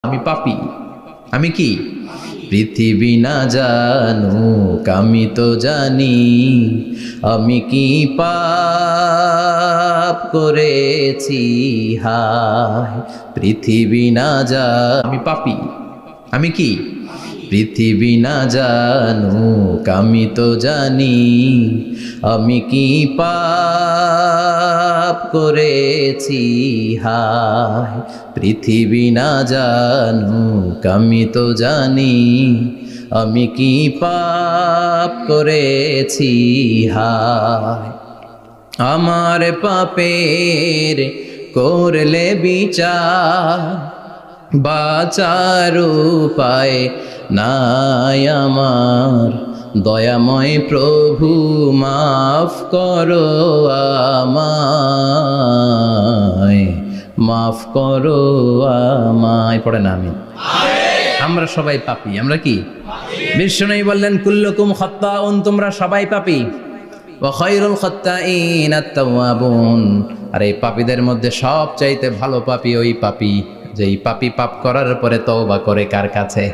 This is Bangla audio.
আমি পাপী। আমি কি? পৃথিবী না জানুক আমি তো জানি, আমি কি পাপ করেছি হায়। পৃথিবী না আমি পাপী। আমি কি? পৃথিবী না জানুক আমি তো জানি, আমি কি পাপ করেছি হায়। পৃথিবী না জানুক আমি তো জানি, আমি কি পাপ করেছি হায়। আমার পাপের করলে বিচার, বাঁচার উপায় নাই আমার। দয়াময় প্রভু মাফ করো আমায়, মাফ করো আমায়। পড়ে না আমি। আমরা সবাই পাপী। আমরা কি? বিষ্ণু বললেন কুল্লুকুম খাত্তাউন, তোমরা সবাই পাপী। ওয়া খায়রুল খাত্তাইন আত-তাওয়াবুন, আর এই পাপীদের মধ্যে সবচাইতে ভালো পাপী ওই পাপী যেই পাপী পাপ করার পরে তওবা করে কার কাছে?